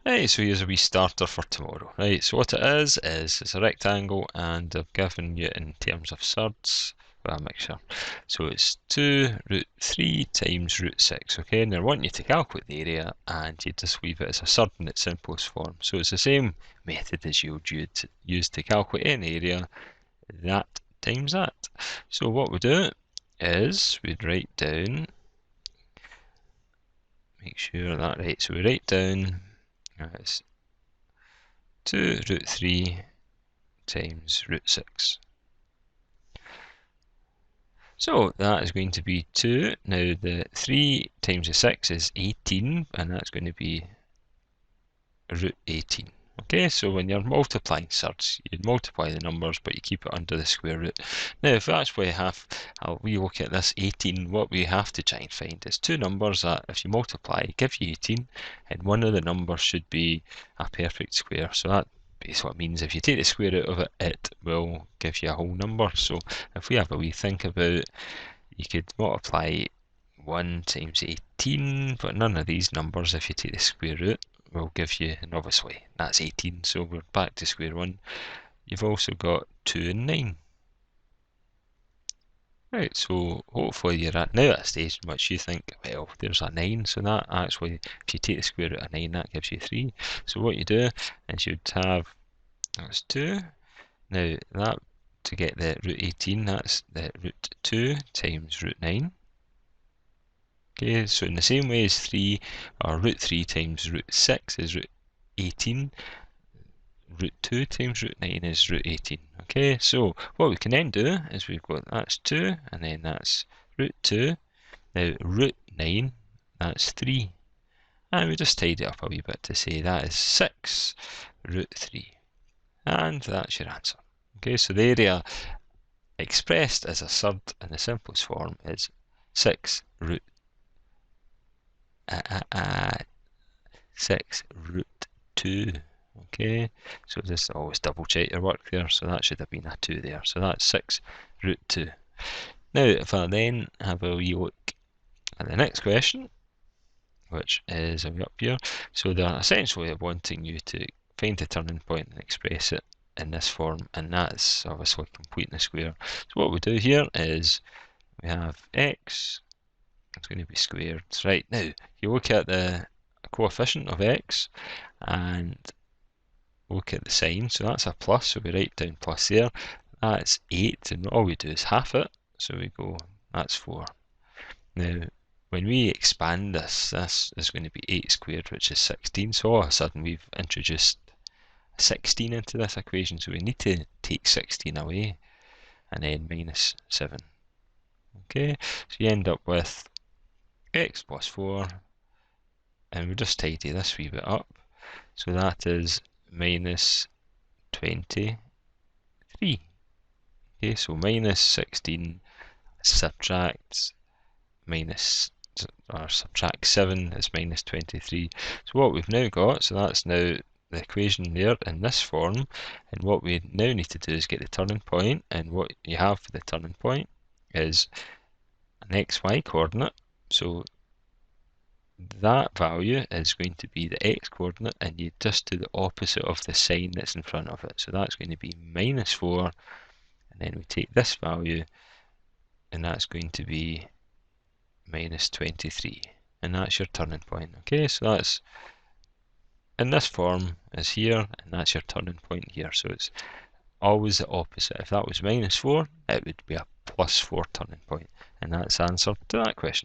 Right, so here's a wee starter for tomorrow. Right, so what it is it's a rectangle, and I've given you in terms of surds, well, a mixture. So it's 2 root 3 times root 6, okay? And I want you to calculate the area, and you just leave it as a surd in its simplest form. So it's the same method as you would use to calculate any area, that times that. So what we do is we'd write down, make sure that right, so we write down, it's 2 root 3 times root 6. So that is going to be 2. Now the 3 times the 6 is 18, and that's going to be root 18. Okay, so when you're multiplying surds, you multiply the numbers, but you keep it under the square root. Now, if that's what we look at this 18, what we have to try and find is two numbers that, if you multiply, give you 18, and one of the numbers should be a perfect square. So that basically means if you take the square root of it, it will give you a whole number. So if we have a wee think about, you could multiply 1 times 18, but none of these numbers, if you take the square root, will give you, and obviously that's 18, so we're back to square one. You've also got 2 and 9. Right, so hopefully you're now at a stage in which you think, well, there's a 9, so that actually, if you take the square root of 9, that gives you 3. So what you do is you'd have, that's 2. Now that, to get the root 18, that's the root 2 times root 9. Okay, so in the same way as 3, or root 3 times root 6 is root 18, root 2 times root 9 is root 18. Okay, so what we can then do is we've got, that's 2, and then that's root 2. Now root 9, that's 3. And we just tidy it up a wee bit to say that is 6 root 3. And that's your answer. Okay, so the area expressed as a surd in the simplest form is 6 root 6 root 2. Okay, so just always double check your work there, so that should have been a 2 there, so that's 6 root 2. Now if I then have a wee look at the next question, which is up here, so they're essentially wanting you to find the turning point and express it in this form, and that's obviously completing the square. So what we do here is we have x, it's going to be squared. Right, now you look at the coefficient of x and look at the sign, so that's a plus, so we write down plus there. That's 8, and all we do is half it, so we go, that's 4. Now when we expand this is going to be 8 squared, which is 16, so all of a sudden we've introduced 16 into this equation, so we need to take 16 away, and then minus 7. Okay, so you end up with x plus 4, and we'll just tidy this wee bit up, so that is minus 23. Okay, so minus 16 subtracts minus, or subtract 7 is minus 23. So what we've now got, so that's now the equation there in this form, and what we now need to do is get the turning point, and what you have for the turning point is an xy coordinate, so that value is going to be the x coordinate, and you just do the opposite of the sign that's in front of it. So that's going to be minus 4, and then we take this value, and that's going to be minus 23, and that's your turning point. Okay, so that's in this form is here, and that's your turning point here. So it's always the opposite. If that was minus 4, it would be a plus 4 turning point, and that's the answer to that question.